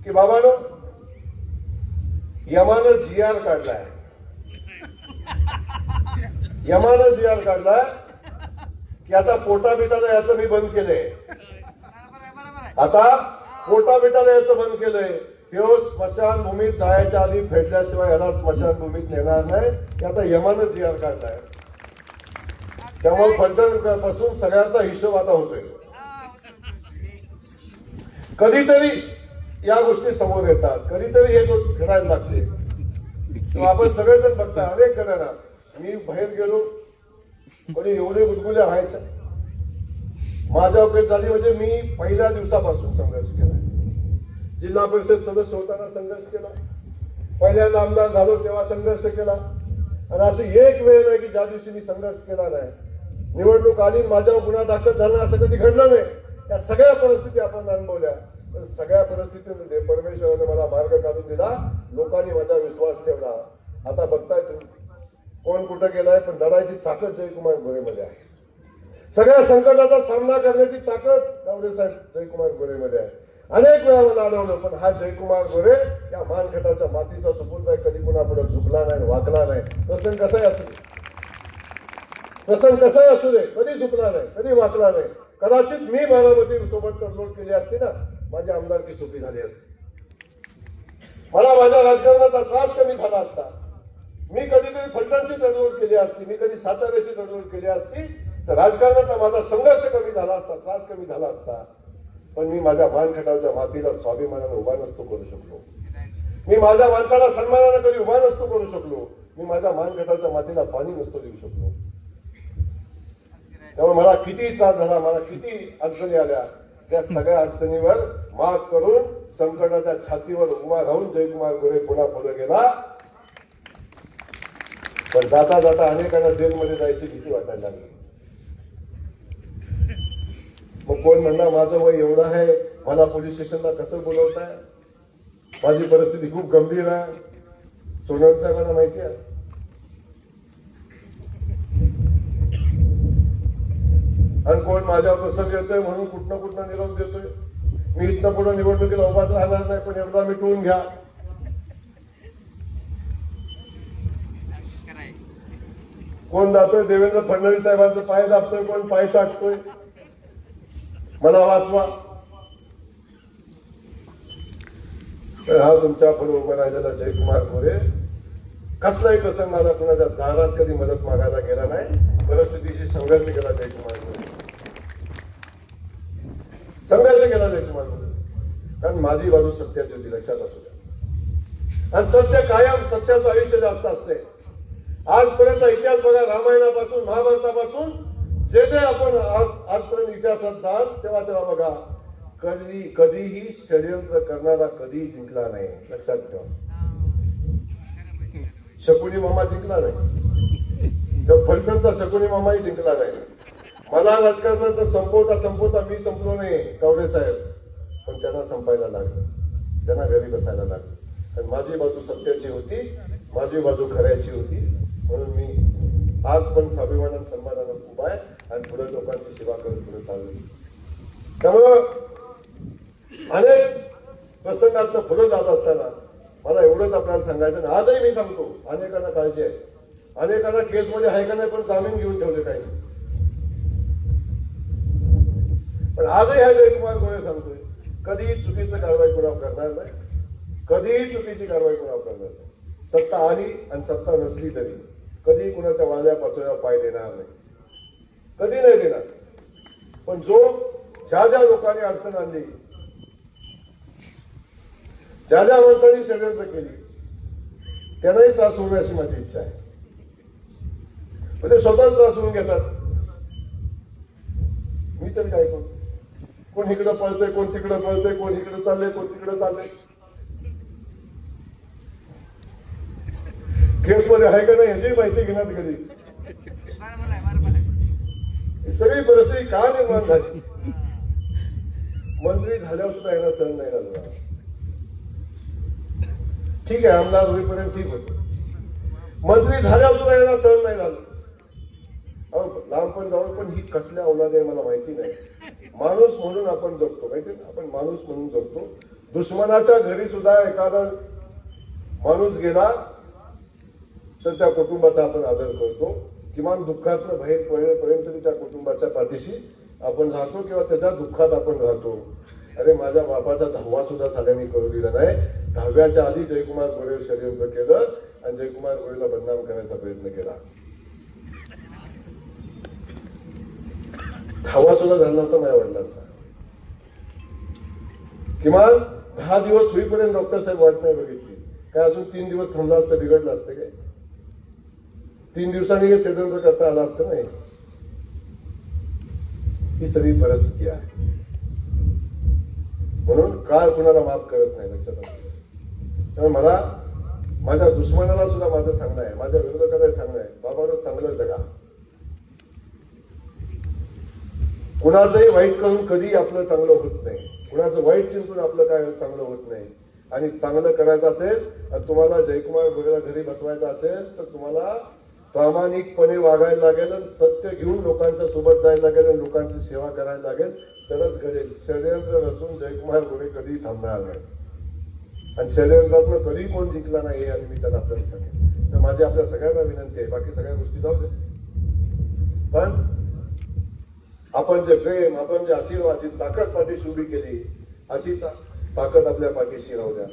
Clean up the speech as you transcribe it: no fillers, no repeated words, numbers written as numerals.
की बाबानो यमानं GR काढलाय, यमानं GR काढलाय की आता पोटा बिटाला याचं मी बंद केलंय, आता पोटा बिटाला याचं बंद केलंय. तो स्मशानभूमीत जायच्या आधी फेडल्याशिवाय याला स्मशानभूमीत नेणार नाही, की आता यमानं GR काढलाय. त्यामुळे फलटण पासून सगळ्यांचा हिशोब आता होतोय. कधीतरी या गोष्टी समोर येतात, कधीतरी हे गोष्ट घडायला लागते. आपण सगळेजण बघता अनेक घडना. मी बाहेर गेलो कोणी एवढे गुदगुल्या व्हायच्या, माझ्या उपयोग झाली म्हणजे मी पहिल्या दिवसापासून संघर्ष केला. जिल्हा परिषद सदस्य होताना संघर्ष केला, पहिल्यांदा आमदार झालो तेव्हा संघर्ष केला. आणि असं एक वेळ नाही की ज्या दिवशी मी संघर्ष केला नाही. निवडणूक आली माझ्यावर गुन्हा दाखल झाला असं कधी घडलं नाही. या सगळ्या परिस्थिती आपण अनुभवल्या. पण सगळ्या परिस्थितीमध्ये परमेश्वराने मला मार्ग काढून दिला, लोकांनी माझा विश्वास ठेवला. आता बघताय तुम्ही कोण कुठं गेलाय, पण लढायची ताकद जयकुमार गोरेमध्ये आहे. सगळ्या संकटाचा सामना करण्याची ताकद गावडे साहेब जयकुमार गोरेमध्ये आहे. अनेक वेळा मला आढळलं, पण हा जयकुमार गोरे या मानखटाच्या मातीचा सुपूर्द आहे, कधी कुणापुढे झुकला नाही, वाकला नाही. प्रसंग कसाही असू दे, प्रसंग कसाही असू दे, कधी झुकला नाही, कधी वाकला नाही. कदाचित मी बारामती सोबत तडजोड केली असती ना, माझी आमदारकी सोपी झाली असती, मला माझ्या राजकारणाचा त्रास कमी झाला असता. मी कधीतरी फलटणशी तडजोड केली असती, मी कधी साताऱ्याशी तडजोड केली असती, तर राजकारणाचा माझा संघर्ष कमी झाला असता, त्रास कमी झाला असता. पण मी माझ्या मानखटावच्या मातीला स्वाभिमानाने उभा नसतो करू शकलो, मी माझ्या माणसाला सन्मानाने कधी उभा नसतो करू शकलो, मी माझ्या मानखटावच्या मातीला पाणी नसतो देऊ शकलो. त्यामुळे मला किती त्रास झाला, मला किती अडचणी आल्या, त्या सगळ्या अडचणीवर मात करून संकटाच्या छातीवर उभा राहून जयकुमार गोरे पुन्हा पुढे गेला. पण जाता जाता अनेकांना जेलमध्ये जायची भीती वाटायला लागली. मग कोण म्हणणार माझं वय एवढं आहे, मला पोलीस स्टेशनला कसं बोलवताय, माझी परिस्थिती खूप गंभीर आहे. सोनवणे साहेबांना माहिती आहे. आणि कोण माझ्या प्रसंग येतोय म्हणून कुठनं निरोप देतोय. मी इथनं पुढे निवडणुकीला उभाच राहणार नाही, पण एकदा मिटवून घ्या. कोण जातोय देवेंद्र फडणवीस साहेबांचं पाय दाबतोय, कोण पाय चाटतोय, मला वाचवा. तर हा तुमच्या पुढे उभं राहिलेला जयकुमार गोरे कसलाही प्रसंग आला कुणाच्या दारात कधी मदत मागायला गेला नाही. परिस्थितीशी संघर्ष केला जयकुमार गोरे, संघर्ष केला जयकुमार गोरे. कारण माझी बाजू सत्याची होती, लक्षात असू द्या. आणि सत्य कायम, सत्याचं आयुष्य जास्त असते. आजपर्यंत इतिहास बघा, रामायणापासून महाभारतापासून जे जे आपण आजपर्यंत इतिहासात जाल तेव्हा बघा, कधीही षडयंत्र करणारा कधीही जिंकला नाही. लक्षात ठेवा. शकुनी मामा जिंकला नाही, तर फलटणचा शकुनी मामाही जिंकला नाही. मला राजकारणाचं संपवता मी संपलो नाही गावडे साहेब, पण त्यांना संपायला लागलं, त्यांना घरी बसायला लागलं. कारण माझी बाजू सत्याची होती, माझी बाजू खऱ्याची होती. म्हणून मी आज पण स्वाभिमानानं सन्मानानं उभा आहे आणि पुढे लोकांची सेवा करत पुढे चालू. त्यामुळं अनेक प्रसंगातनं पुढे जात असताना मला एवढंच आपल्याला सांगायचं. आजही मी सांगतो, अनेकांना काळजी आहे, अनेकांना केसमध्ये आहे का नाही पण जामीन घेऊन ठेवले काही. पण आजही हा जयकुमार गोरे सांगतोय, कधीही चुकीची कारवाई कुणावर करणार नाही, कधीही चुकीची कारवाई कुणावर करणार नाही. सत्ता आली आणि सत्ता नसली तरी कधी कुणाच्या वाळल्या पाचोळ्यावर पाय देणार नाही, कधी नाही देणार. पण ज्या लोकांनी अडचण आणली, ज्या माणसांनी षडयंत्र केली, त्यांनाही त्रास होऊ नये अशी माझी इच्छा आहे. पण ते स्वतःच त्रास होऊन घेतात. मी तरी काय करतो, कोण इकडं पळतंय, कोण तिकडं पळतंय, कोण इकडं चाललंय, कोण तिकडं चाललंय. केसमध्ये आहे का नाही ह्याची माहिती घेण्यात कधी. ही सगळी परिस्थिती का निर्माण झाली. मंत्री झाल्यावर सुद्धा यांना सहन नाही झालं. ठीक आहे, आमदार होईपर्यंत ठीक होत, मंत्री झाल्यावर सुद्धा यांना सहन नाही झालं. लांब पण जाऊन पण ही कसल्या औलाद आहे मला माहिती नाही. माणूस म्हणून आपण जगतो, माहिती ना, आपण माणूस म्हणून जगतो. दुश्मनाच्या घरी सुद्धा एखादा माणूस गेला तर त्या कुटुंबाचा आपण आदर करतो. किमान दुःखातनं बाहेर पडेपर्यंत तरी त्या कुटुंबाच्या पाठीशी आपण राहतो किंवा त्याच्या दुःखात आपण राहतो. अरे माझ्या बापाचा 10वा सुद्धा साध्यांनी करू दिला नाही. 10व्याच्या आधी जयकुमार गोरे षडयंत्र केलं आणि जयकुमार गोरेला बदनाम करण्याचा प्रयत्न केला. 10वा सुद्धा झाला नव्हता माझ्या वडिलांचा. किमान 10 दिवस होईपर्यंत डॉक्टर साहेब वाट नाही बघितली. काय अजून 3 दिवस थांबला असतं बिघडलं असतं काय? 3 दिवसांनी हे षडयंत्र करता आलं असतं नाही. ही सगळी परिस्थिती आहे. म्हणून काळ कुणाला माफ करत नाही, लक्षात असतं. त्यामुळे मला माझ्या दुश्मनाला सुद्धा माझं सांगणं आहे, माझ्या विरोधकाला सांगणं आहे, बाबांनो चांगलं जगा. कुणाचंही वाईट करून कधी आपलं चांगलं होत नाही. कुणाचं वाईट चिंतून आपलं काय चांगलं होत नाही. आणि चांगलं करायचं असेल तर तुम्हाला जयकुमार गोरेला घरी बसवायचं असेल तर तुम्हाला प्रामाणिकपणे वागायला लागेल, सत्य घेऊन लोकांच्या सोबत जायला लागेल आणि लोकांची सेवा करायला लागेल, तरच घडेल. षडयंत्र रचून जयकुमार गोरे कधी थांबणार नाही आणि षडयंत्रातनं कधी कोण जिंकला नाही हे मी त्यांना आपल्याला सांगेन. तर माझी आपल्या सगळ्यांना विनंती आहे, बाकी सगळ्या गोष्टी जाऊ दे, पण आपण जे प्रेम, आपण जे आशीर्वाद, जी ताकद पाठीशी उभी केली, अशीच ताकद आपल्या पाठीशी राहू द्या.